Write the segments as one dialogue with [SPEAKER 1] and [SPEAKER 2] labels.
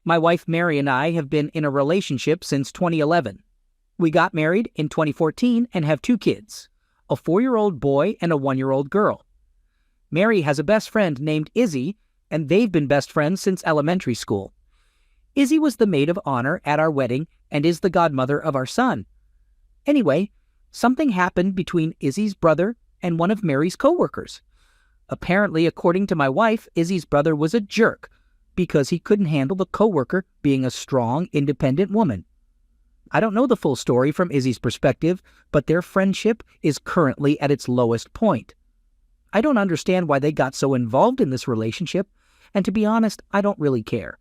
[SPEAKER 1] My wife Mary and I have been in a relationship since 2011. We got married in 2014 and have 2 kids, a 4-year-old boy and a 1-year-old girl. Mary has a best friend named Izzy, and they've been best friends since elementary school. Izzy was the maid of honor at our wedding and is the godmother of our son. Anyway, something happened between Izzy's brother and one of Mary's coworkers. Apparently, according to my wife, Izzy's brother was a jerk because he couldn't handle the coworker being a strong, independent woman. I don't know the full story from Izzy's perspective, but their friendship is currently at its lowest point. I don't understand why they got so involved in this relationship, and to be honest, I don't really care.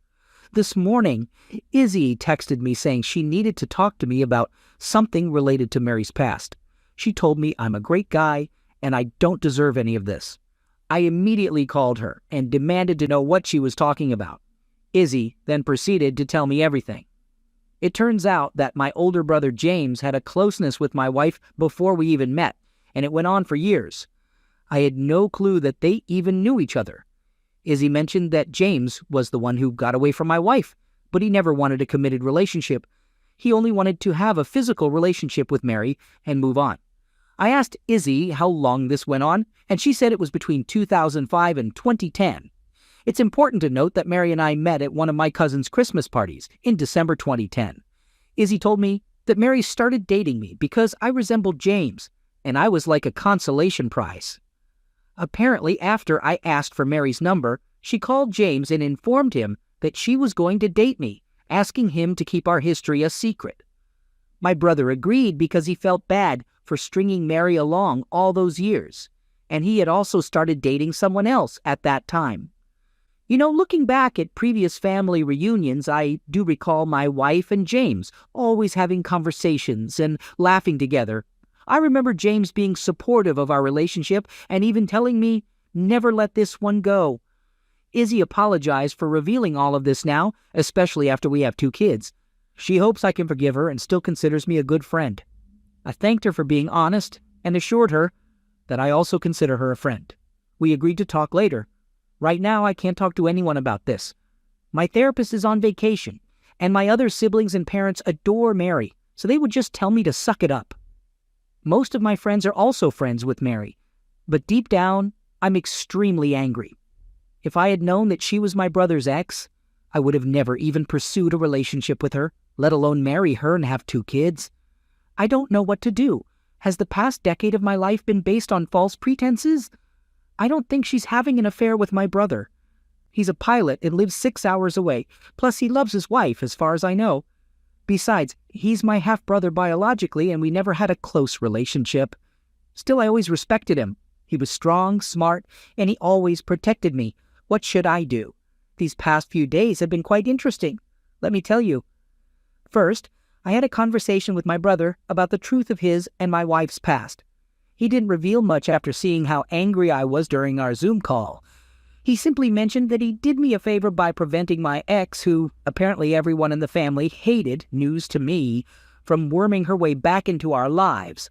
[SPEAKER 1] This morning, Izzy texted me saying she needed to talk to me about something related to Mary's past. She told me I'm a great guy and I don't deserve any of this. I immediately called her and demanded to know what she was talking about. Izzy then proceeded to tell me everything. It turns out that my older brother James had a closeness with my wife before we even met, and it went on for years. I had no clue that they even knew each other. Izzy mentioned that James was the one who got away from my wife, but he never wanted a committed relationship. He only wanted to have a physical relationship with Mary and move on. I asked Izzy how long this went on, and she said it was between 2005 and 2010. It's important to note that Mary and I met at one of my cousin's Christmas parties in December 2010. Izzy told me that Mary started dating me because I resembled James, and I was like a consolation prize. Apparently, after I asked for Mary's number, she called James and informed him that she was going to date me, asking him to keep our history a secret. My brother agreed because he felt bad for stringing Mary along all those years, and he had also started dating someone else at that time. You know, looking back at previous family reunions, I do recall my wife and James always having conversations and laughing together. I remember James being supportive of our relationship and even telling me, "Never let this one go." Izzy apologized for revealing all of this now, especially after we have 2 kids. She hopes I can forgive her and still considers me a good friend. I thanked her for being honest and assured her that I also consider her a friend. We agreed to talk later. Right now, I can't talk to anyone about this. My therapist is on vacation, and my other siblings and parents adore Mary, so they would just tell me to suck it up. Most of my friends are also friends with Mary, but deep down, I'm extremely angry. If I had known that she was my brother's ex, I would have never even pursued a relationship with her, let alone marry her and have 2 kids. I don't know what to do. Has the past decade of my life been based on false pretenses? I don't think she's having an affair with my brother. He's a pilot and lives 6 hours away, plus he loves his wife as far as I know. Besides, he's my half-brother biologically and we never had a close relationship. Still, I always respected him. He was strong, smart, and he always protected me. What should I do? These past few days have been quite interesting. Let me tell you. First, I had a conversation with my brother about the truth of his and my wife's past. He didn't reveal much after seeing how angry I was during our Zoom call. He simply mentioned that he did me a favor by preventing my ex, who apparently everyone in the family hated, news to me, from worming her way back into our lives.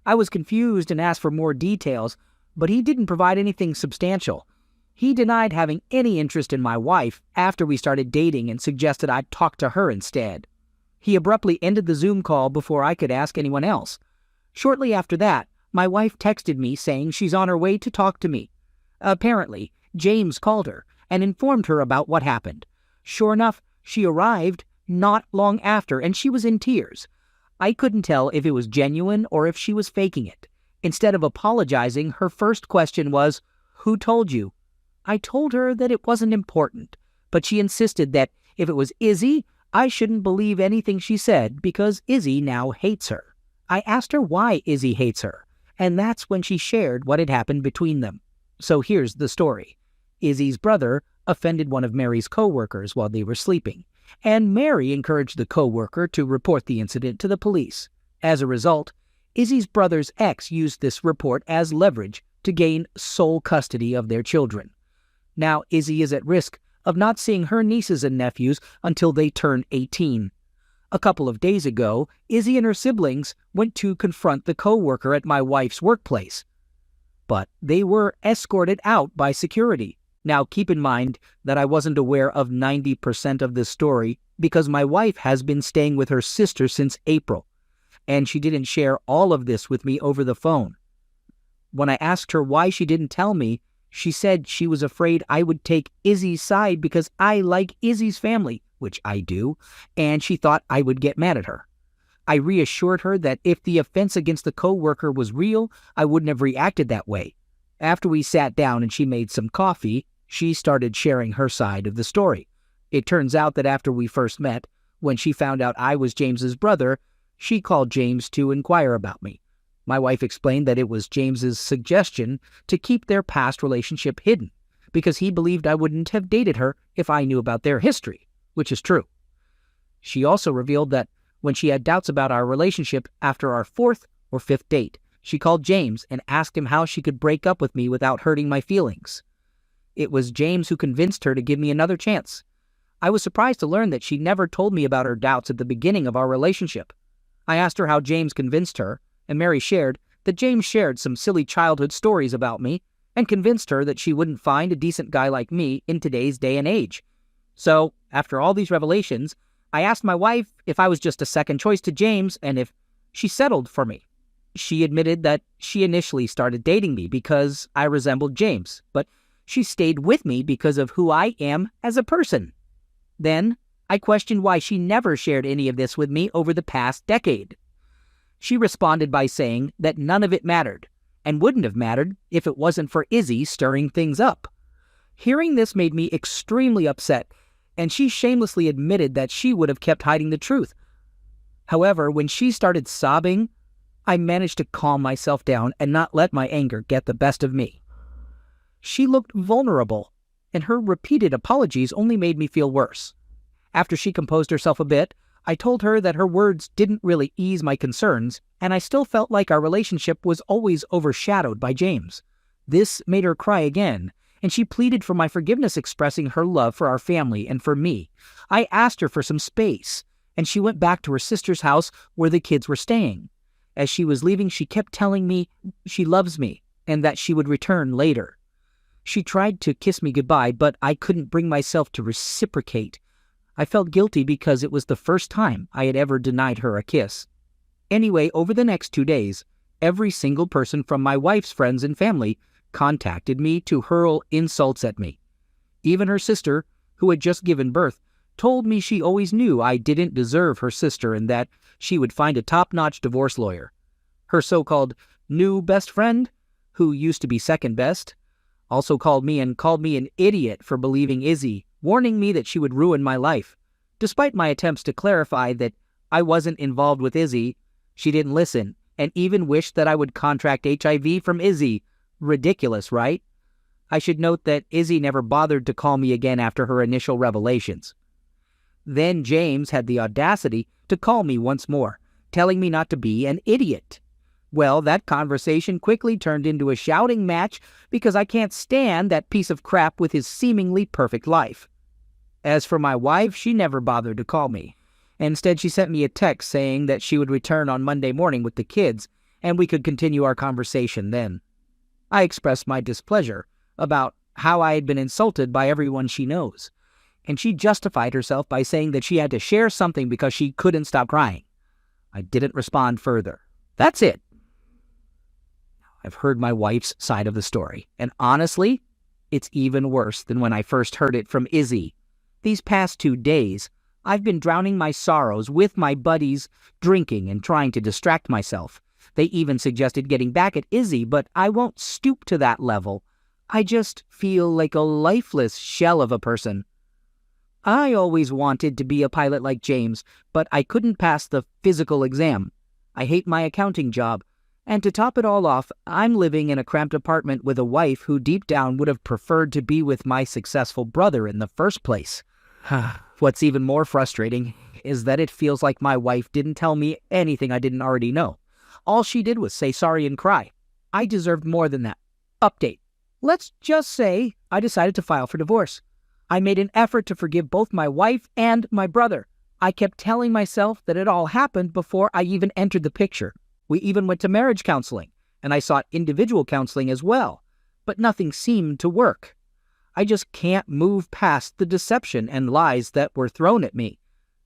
[SPEAKER 1] I was confused and asked for more details, but he didn't provide anything substantial. He denied having any interest in my wife after we started dating and suggested I talk to her instead. He abruptly ended the Zoom call before I could ask anyone else. Shortly after that, my wife texted me saying she's on her way to talk to me. Apparently, James called her and informed her about what happened. Sure enough, she arrived not long after and she was in tears. I couldn't tell if it was genuine or if she was faking it. Instead of apologizing, her first question was, "Who told you?" I told her that it wasn't important, but she insisted that if it was Izzy, I shouldn't believe anything she said because Izzy now hates her. I asked her why Izzy hates her, and that's when she shared what had happened between them. So here's the story. Izzy's brother offended one of Mary's co-workers while they were sleeping, and Mary encouraged the co-worker to report the incident to the police. As a result, Izzy's brother's ex used this report as leverage to gain sole custody of their children. Now Izzy is at risk of not seeing her nieces and nephews until they turn 18. A couple of days ago, Izzy and her siblings went to confront the co-worker at my wife's workplace, but they were escorted out by security. Now, keep in mind that I wasn't aware of 90% of this story because my wife has been staying with her sister since April, and she didn't share all of this with me over the phone. When I asked her why she didn't tell me, she said she was afraid I would take Izzy's side because I like Izzy's family, which I do, and she thought I would get mad at her. I reassured her that if the offense against the coworker was real, I wouldn't have reacted that way. After we sat down and she made some coffee, she started sharing her side of the story. It turns out that after we first met, when she found out I was James's brother, she called James to inquire about me. My wife explained that it was James's suggestion to keep their past relationship hidden because he believed I wouldn't have dated her if I knew about their history, which is true. She also revealed that when she had doubts about our relationship after our 4th or 5th date, she called James and asked him how she could break up with me without hurting my feelings. It was James who convinced her to give me another chance. I was surprised to learn that she never told me about her doubts at the beginning of our relationship. I asked her how James convinced her, and Mary shared that James shared some silly childhood stories about me and convinced her that she wouldn't find a decent guy like me in today's day and age. So, after all these revelations, I asked my wife if I was just a second choice to James and if she settled for me. She admitted that she initially started dating me because I resembled James, but she stayed with me because of who I am as a person. Then, I questioned why she never shared any of this with me over the past decade. She responded by saying that none of it mattered, and wouldn't have mattered if it wasn't for Izzy stirring things up. Hearing this made me extremely upset, and she shamelessly admitted that she would have kept hiding the truth. However, when she started sobbing, I managed to calm myself down and not let my anger get the best of me. She looked vulnerable, and her repeated apologies only made me feel worse. After she composed herself a bit, I told her that her words didn't really ease my concerns, and I still felt like our relationship was always overshadowed by James. This made her cry again, and she pleaded for my forgiveness, expressing her love for our family and for me. I asked her for some space, and she went back to her sister's house where the kids were staying. As she was leaving, she kept telling me she loves me and that she would return later. She tried to kiss me goodbye, but I couldn't bring myself to reciprocate. I felt guilty because it was the first time I had ever denied her a kiss. Anyway, over the next 2 days, every single person from my wife's friends and family contacted me to hurl insults at me. Even her sister, who had just given birth, told me she always knew I didn't deserve her sister and that she would find a top-notch divorce lawyer. Her so-called new best friend, who used to be second best, also called me an idiot for believing Izzy, warning me that she would ruin my life. Despite my attempts to clarify that I wasn't involved with Izzy, she didn't listen and even wished that I would contract HIV from Izzy. Ridiculous, right? I should note that Izzy never bothered to call me again after her initial revelations. Then James had the audacity to call me once more, telling me not to be an idiot. Well, that conversation quickly turned into a shouting match because I can't stand that piece of crap with his seemingly perfect life. As for my wife, she never bothered to call me. Instead, she sent me a text saying that she would return on Monday morning with the kids, and we could continue our conversation then. I expressed my displeasure about how I had been insulted by everyone she knows, and she justified herself by saying that she had to share something because she couldn't stop crying. I didn't respond further. That's it. I've heard my wife's side of the story, and honestly, it's even worse than when I first heard it from Izzy. These past 2 days, I've been drowning my sorrows with my buddies, drinking and trying to distract myself. They even suggested getting back at Izzy, but I won't stoop to that level. I just feel like a lifeless shell of a person. I always wanted to be a pilot like James, but I couldn't pass the physical exam. I hate my accounting job. And to top it all off, I'm living in a cramped apartment with a wife who deep down would have preferred to be with my successful brother in the first place. What's even more frustrating is that it feels like my wife didn't tell me anything I didn't already know. All she did was say sorry and cry. I deserved more than that. Update. Let's just say I decided to file for divorce. I made an effort to forgive both my wife and my brother. I kept telling myself that it all happened before I even entered the picture. We even went to marriage counseling, and I sought individual counseling as well, but nothing seemed to work. I just can't move past the deception and lies that were thrown at me.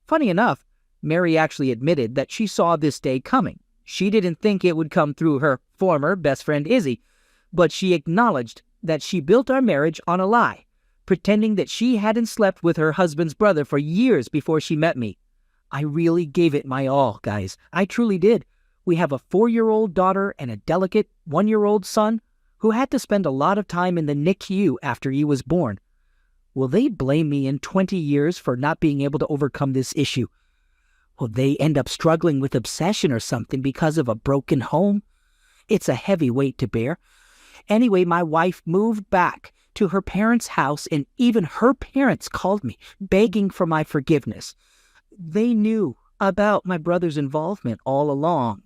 [SPEAKER 1] Funny enough, Mary actually admitted that she saw this day coming. She didn't think it would come through her former best friend Izzy, but she acknowledged that she built our marriage on a lie, pretending that she hadn't slept with her husband's brother for years before she met me. I really gave it my all, guys. I truly did. We have a 4-year-old daughter and a delicate 1-year-old son who had to spend a lot of time in the NICU after he was born. Will they blame me in 20 years for not being able to overcome this issue? Will they end up struggling with obsession or something because of a broken home? It's a heavy weight to bear. Anyway, my wife moved back to her parents' house, and even her parents called me, begging for my forgiveness. They knew about my brother's involvement all along.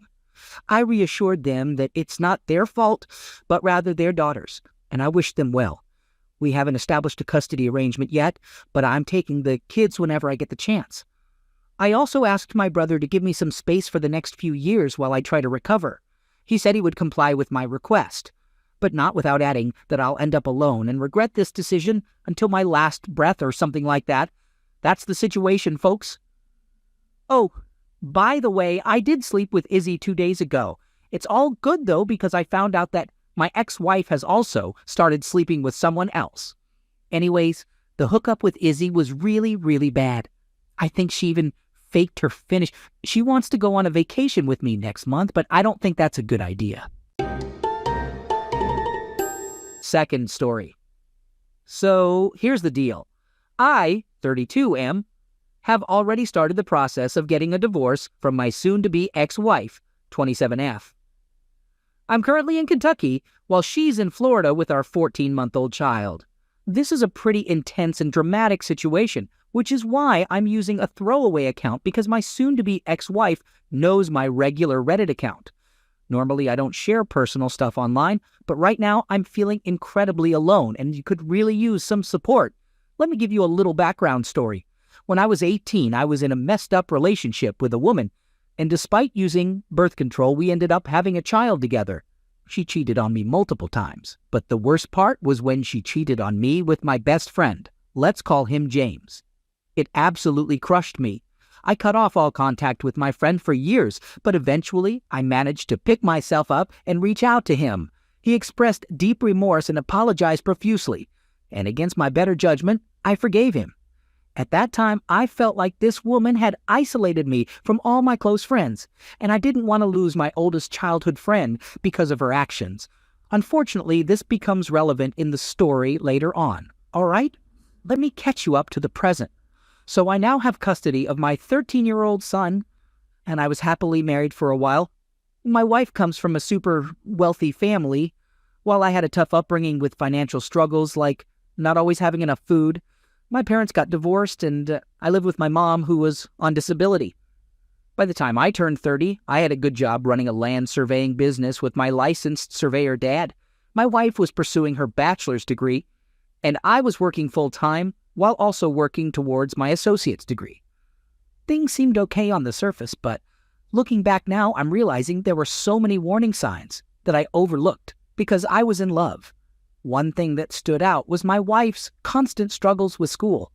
[SPEAKER 1] I reassured them that it's not their fault, but rather their daughter's, and I wish them well. We haven't established a custody arrangement yet, but I'm taking the kids whenever I get the chance. I also asked my brother to give me some space for the next few years while I try to recover. He said he would comply with my request, but not without adding that I'll end up alone and regret this decision until my last breath or something like that. That's the situation, folks. Oh, by the way, I did sleep with Izzy 2 days ago. It's all good, though, because I found out that my ex-wife has also started sleeping with someone else. Anyways, the hookup with Izzy was really, really bad. I think she even faked her finish. She wants to go on a vacation with me next month, but I don't think that's a good idea. Second story. So here's the deal. I, 32 have already started the process of getting a divorce from my soon-to-be ex-wife, 27F. I'm currently in Kentucky while she's in Florida with our 14-month-old child. This is a pretty intense and dramatic situation, which is why I'm using a throwaway account because my soon-to-be ex-wife knows my regular Reddit account. Normally, I don't share personal stuff online, but right now I'm feeling incredibly alone and you could really use some support. Let me give you a little background story. When I was 18, I was in a messed up relationship with a woman, and despite using birth control, we ended up having a child together. She cheated on me multiple times, but the worst part was when she cheated on me with my best friend. Let's call him James. It absolutely crushed me. I cut off all contact with my friend for years, but eventually I managed to pick myself up and reach out to him. He expressed deep remorse and apologized profusely, and against my better judgment, I forgave him. At that time, I felt like this woman had isolated me from all my close friends, and I didn't want to lose my oldest childhood friend because of her actions. Unfortunately, this becomes relevant in the story later on. All right? Let me catch you up to the present. So I now have custody of my 13-year-old son, and I was happily married for a while. My wife comes from a super wealthy family. While I had a tough upbringing with financial struggles like not always having enough food, my parents got divorced, and I lived with my mom, who was on disability. By the time I turned 30, I had a good job running a land surveying business with my licensed surveyor dad. My wife was pursuing her bachelor's degree, and I was working full-time while also working towards my associate's degree. Things seemed okay on the surface, but looking back now, I'm realizing there were so many warning signs that I overlooked because I was in love. One thing that stood out was my wife's constant struggles with school.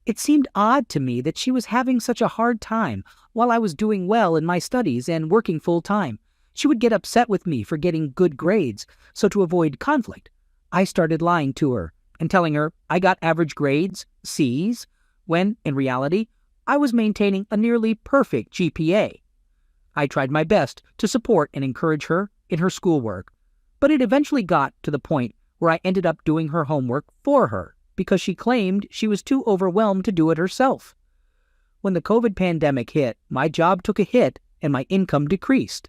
[SPEAKER 1] It seemed odd to me that she was having such a hard time while I was doing well in my studies and working full-time. She would get upset with me for getting good grades, so to avoid conflict, I started lying to her and telling her I got average grades, C's, when, in reality, I was maintaining a nearly perfect GPA. I tried my best to support and encourage her in her schoolwork, but it eventually got to the point where I ended up doing her homework for her because she claimed she was too overwhelmed to do it herself. When the COVID pandemic hit, my job took a hit and my income decreased.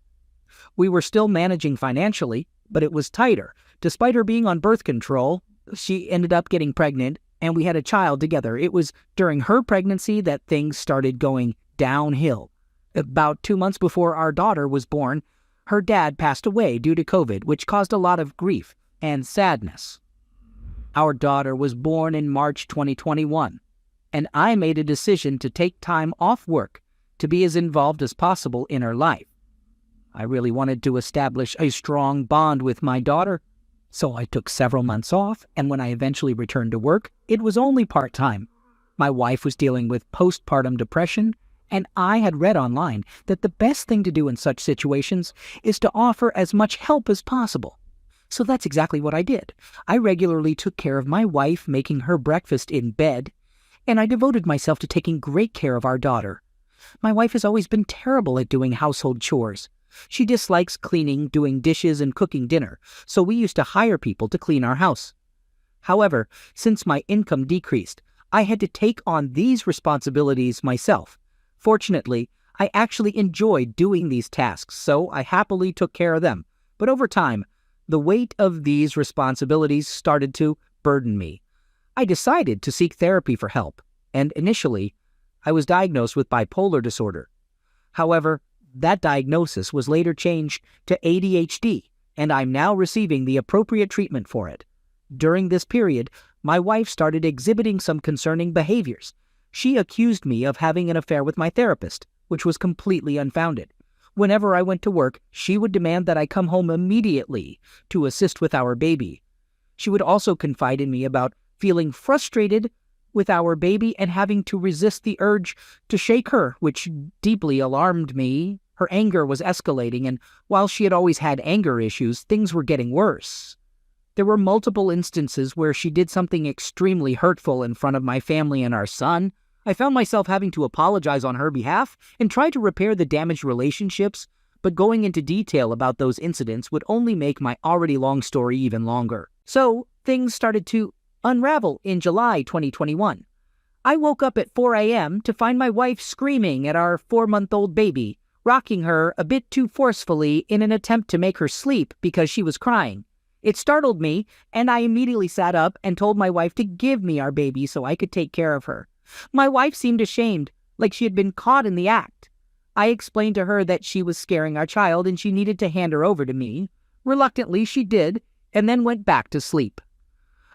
[SPEAKER 1] We were still managing financially, but it was tighter. Despite her being on birth control, she ended up getting pregnant and we had a child together. It was during her pregnancy that things started going downhill. About 2 months before our daughter was born, her dad passed away due to COVID, which caused a lot of grief and sadness. Our daughter was born in March 2021, and I made a decision to take time off work to be as involved as possible in her life. I really wanted to establish a strong bond with my daughter, So I took several months off, and when I eventually returned to work, it was only part-time. My wife was dealing with postpartum depression, and I had read online that the best thing to do in such situations is to offer as much help as possible. So that's exactly what I did. I regularly took care of my wife, making her breakfast in bed, and I devoted myself to taking great care of our daughter. My wife has always been terrible at doing household chores. She dislikes cleaning, doing dishes, and cooking dinner, so we used to hire people to clean our house. However, since my income decreased, I had to take on these responsibilities myself. Fortunately, I actually enjoyed doing these tasks, so I happily took care of them. But over time, the weight of these responsibilities started to burden me. I decided to seek therapy for help, and initially, I was diagnosed with bipolar disorder. However, that diagnosis was later changed to ADHD, and I'm now receiving the appropriate treatment for it. During this period, my wife started exhibiting some concerning behaviors. She accused me of having an affair with my therapist, which was completely unfounded. Whenever I went to work, she would demand that I come home immediately to assist with our baby. She would also confide in me about feeling frustrated with our baby and having to resist the urge to shake her, which deeply alarmed me. Her anger was escalating, and while she had always had anger issues, things were getting worse. There were multiple instances where she did something extremely hurtful in front of my family and our son. I found myself having to apologize on her behalf and try to repair the damaged relationships, but going into detail about those incidents would only make my already long story even longer. So, things started to unravel in July 2021. I woke up at 4 a.m. to find my wife screaming at our 4-month-old baby, rocking her a bit too forcefully in an attempt to make her sleep because she was crying. It startled me, and I immediately sat up and told my wife to give me our baby so I could take care of her. My wife seemed ashamed, like she had been caught in the act. I explained to her that she was scaring our child and she needed to hand her over to me. Reluctantly, she did, and then went back to sleep.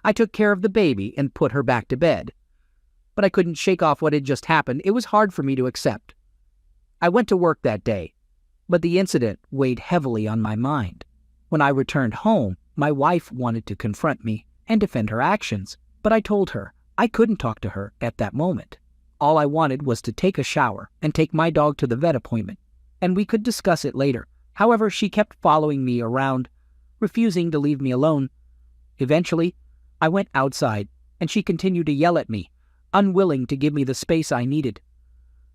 [SPEAKER 1] I took care of the baby and put her back to bed. But I couldn't shake off what had just happened. It was hard for me to accept. I went to work that day, but the incident weighed heavily on my mind. When I returned home, my wife wanted to confront me and defend her actions, but I told her I couldn't talk to her at that moment. All I wanted was to take a shower and take my dog to the vet appointment, and we could discuss it later. However, she kept following me around, refusing to leave me alone. Eventually, I went outside, and she continued to yell at me, unwilling to give me the space I needed.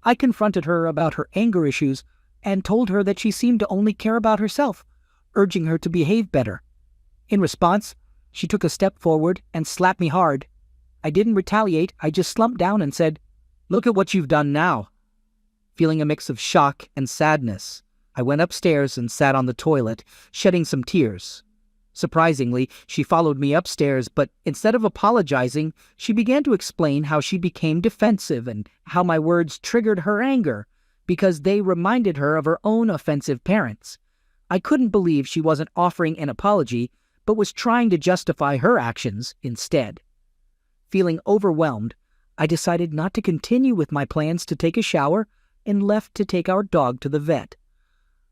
[SPEAKER 1] I confronted her about her anger issues and told her that she seemed to only care about herself, urging her to behave better. In response, she took a step forward and slapped me hard. I didn't retaliate, I just slumped down and said, "Look at what you've done now." Feeling a mix of shock and sadness, I went upstairs and sat on the toilet, shedding some tears. Surprisingly, she followed me upstairs, but instead of apologizing, she began to explain how she became defensive and how my words triggered her anger because they reminded her of her own offensive parents. I couldn't believe she wasn't offering an apology, but was trying to justify her actions instead. Feeling overwhelmed, I decided not to continue with my plans to take a shower and left to take our dog to the vet.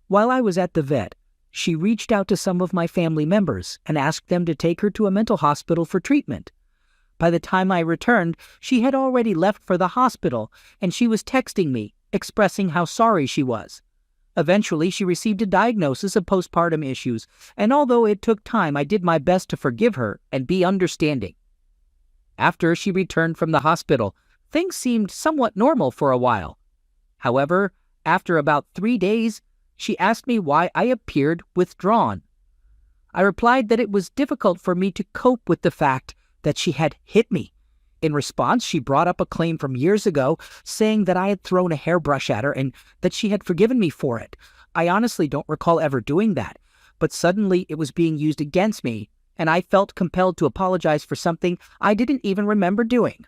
[SPEAKER 1] While I was at the vet, she reached out to some of my family members and asked them to take her to a mental hospital for treatment. By the time I returned, she had already left for the hospital, and she was texting me, expressing how sorry she was. Eventually, she received a diagnosis of postpartum issues, and although it took time, I did my best to forgive her and be understanding. After she returned from the hospital, things seemed somewhat normal for a while. However, after about 3 days, she asked me why I appeared withdrawn. I replied that it was difficult for me to cope with the fact that she had hit me. In response, she brought up a claim from years ago, saying that I had thrown a hairbrush at her and that she had forgiven me for it. I honestly don't recall ever doing that, but suddenly it was being used against me, and I felt compelled to apologize for something I didn't even remember doing.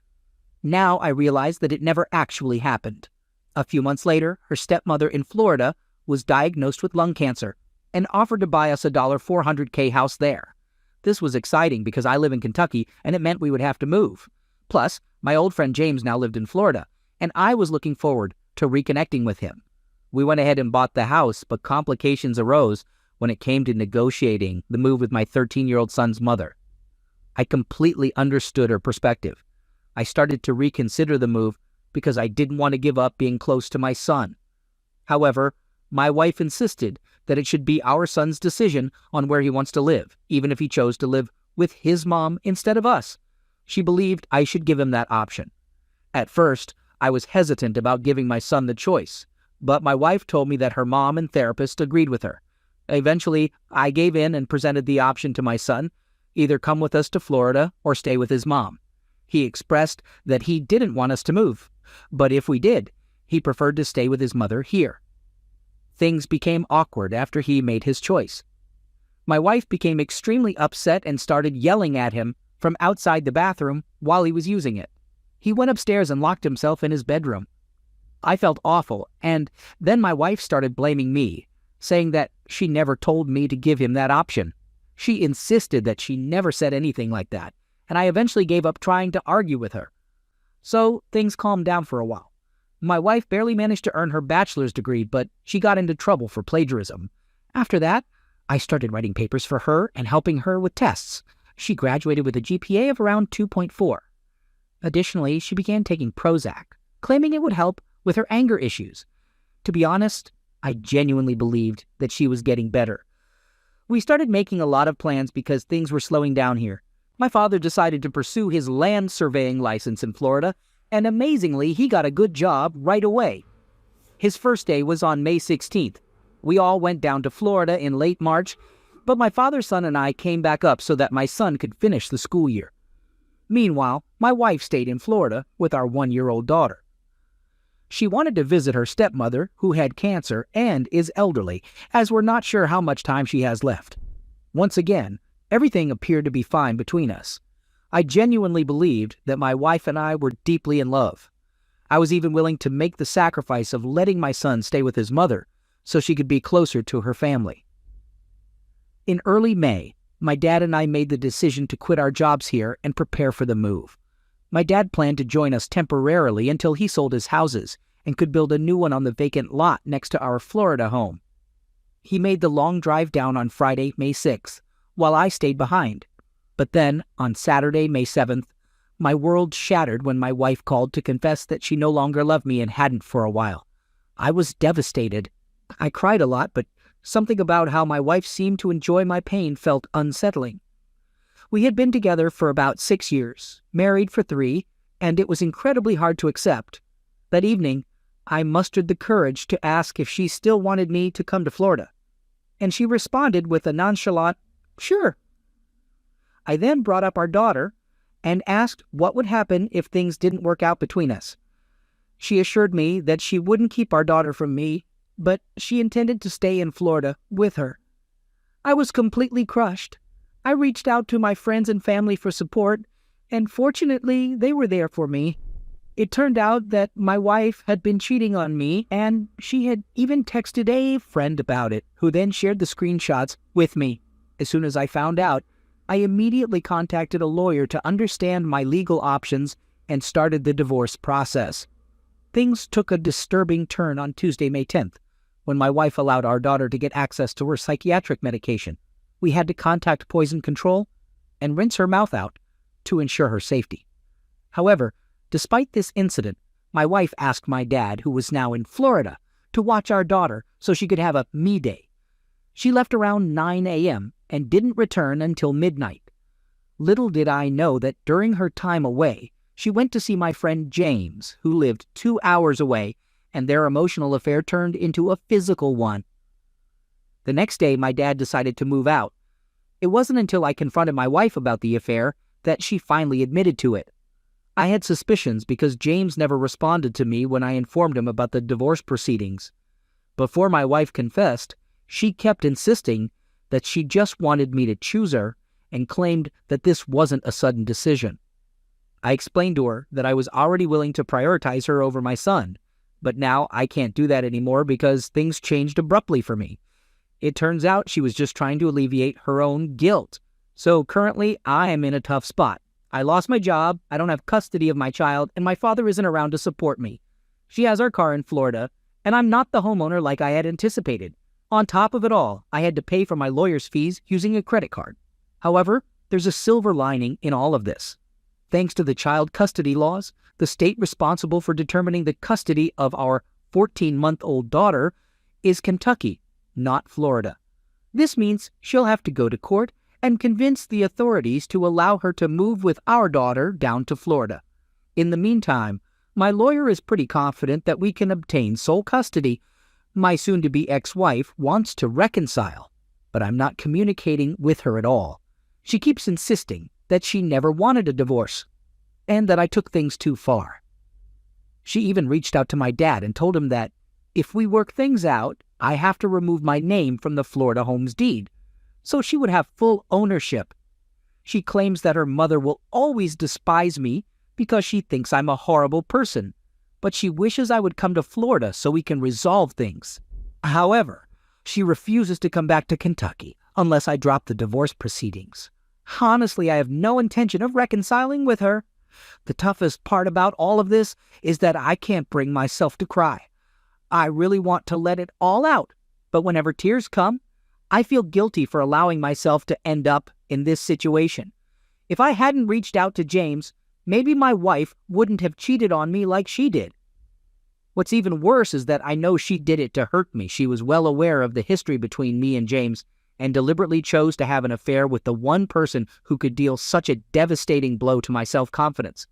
[SPEAKER 1] Now I realize that it never actually happened. A few months later, her stepmother in Florida was diagnosed with lung cancer and offered to buy us a $400K house there. This was exciting because I live in Kentucky and it meant we would have to move. Plus, my old friend James now lived in Florida, and I was looking forward to reconnecting with him. We went ahead and bought the house, but complications arose when it came to negotiating the move with my 13-year-old son's mother. I completely understood her perspective. I started to reconsider the move because I didn't want to give up being close to my son. However, my wife insisted that it should be our son's decision on where he wants to live, even if he chose to live with his mom instead of us. She believed I should give him that option. At first, I was hesitant about giving my son the choice, but my wife told me that her mom and therapist agreed with her. Eventually, I gave in and presented the option to my son, either come with us to Florida or stay with his mom. He expressed that he didn't want us to move, but if we did, he preferred to stay with his mother here. Things became awkward after he made his choice. My wife became extremely upset and started yelling at him from outside the bathroom while he was using it. He went upstairs and locked himself in his bedroom. I felt awful, and then my wife started blaming me, saying that she never told me to give him that option. She insisted that she never said anything like that, and I eventually gave up trying to argue with her. So things calmed down for a while. My wife barely managed to earn her bachelor's degree, but she got into trouble for plagiarism. After that, I started writing papers for her and helping her with tests. She graduated with a GPA of around 2.4. Additionally, she began taking Prozac, claiming it would help with her anger issues. To be honest, I genuinely believed that she was getting better. We started making a lot of plans because things were slowing down here. My father decided to pursue his land surveying license in Florida, and amazingly, he got a good job right away. His first day was on May 16th. We all went down to Florida in late March, but my father's son and I came back up so that my son could finish the school year. Meanwhile, my wife stayed in Florida with our 1-year-old daughter. She wanted to visit her stepmother, who had cancer and is elderly, as we're not sure how much time she has left. Once again, everything appeared to be fine between us. I genuinely believed that my wife and I were deeply in love. I was even willing to make the sacrifice of letting my son stay with his mother so she could be closer to her family. In early May, my dad and I made the decision to quit our jobs here and prepare for the move. My dad planned to join us temporarily until he sold his houses and could build a new one on the vacant lot next to our Florida home. He made the long drive down on Friday, May 6th, while I stayed behind. But then, on Saturday, May 7th, my world shattered when my wife called to confess that she no longer loved me and hadn't for a while. I was devastated. I cried a lot, but something about how my wife seemed to enjoy my pain felt unsettling. We had been together for about 6 years, married for 3, and it was incredibly hard to accept. That evening, I mustered the courage to ask if she still wanted me to come to Florida, and she responded with a nonchalant, "Sure." I then brought up our daughter and asked what would happen if things didn't work out between us. She assured me that she wouldn't keep our daughter from me, but she intended to stay in Florida with her. I was completely crushed. I reached out to my friends and family for support, and fortunately, they were there for me. It turned out that my wife had been cheating on me, and she had even texted a friend about it, who then shared the screenshots with me. As soon as I found out, I immediately contacted a lawyer to understand my legal options and started the divorce process. Things took a disturbing turn on Tuesday, May 10th, when my wife allowed our daughter to get access to her psychiatric medication. We had to contact Poison Control and rinse her mouth out to ensure her safety. However, despite this incident, my wife asked my dad, who was now in Florida, to watch our daughter so she could have a me day. She left around 9 a.m. and didn't return until midnight. Little did I know that during her time away, she went to see my friend James, who lived 2 hours away, and their emotional affair turned into a physical one. The next day, my dad decided to move out. It wasn't until I confronted my wife about the affair that she finally admitted to it. I had suspicions because James never responded to me when I informed him about the divorce proceedings. Before my wife confessed, she kept insisting that she just wanted me to choose her and claimed that this wasn't a sudden decision. I explained to her that I was already willing to prioritize her over my son, but now I can't do that anymore because things changed abruptly for me. It turns out she was just trying to alleviate her own guilt. So currently, I am in a tough spot. I lost my job, I don't have custody of my child, and my father isn't around to support me. She has our car in Florida, and I'm not the homeowner like I had anticipated. On top of it all, I had to pay for my lawyer's fees using a credit card. However, there's a silver lining in all of this. Thanks to the child custody laws, the state responsible for determining the custody of our 14-month-old daughter is Kentucky, not Florida. This means she'll have to go to court and convince the authorities to allow her to move with our daughter down to Florida. In the meantime, my lawyer is pretty confident that we can obtain sole custody. My soon-to-be ex-wife wants to reconcile, but I'm not communicating with her at all. She keeps insisting that she never wanted a divorce, and that I took things too far. She even reached out to my dad and told him that if we work things out, I have to remove my name from the Florida home's deed, so she would have full ownership. She claims that her mother will always despise me because she thinks I'm a horrible person, but she wishes I would come to Florida so we can resolve things. However, she refuses to come back to Kentucky unless I drop the divorce proceedings. Honestly, I have no intention of reconciling with her. The toughest part about all of this is that I can't bring myself to cry. I really want to let it all out, but whenever tears come, I feel guilty for allowing myself to end up in this situation. If I hadn't reached out to James, maybe my wife wouldn't have cheated on me like she did. What's even worse is that I know she did it to hurt me. She was well aware of the history between me and James and deliberately chose to have an affair with the one person who could deal such a devastating blow to my self-confidence.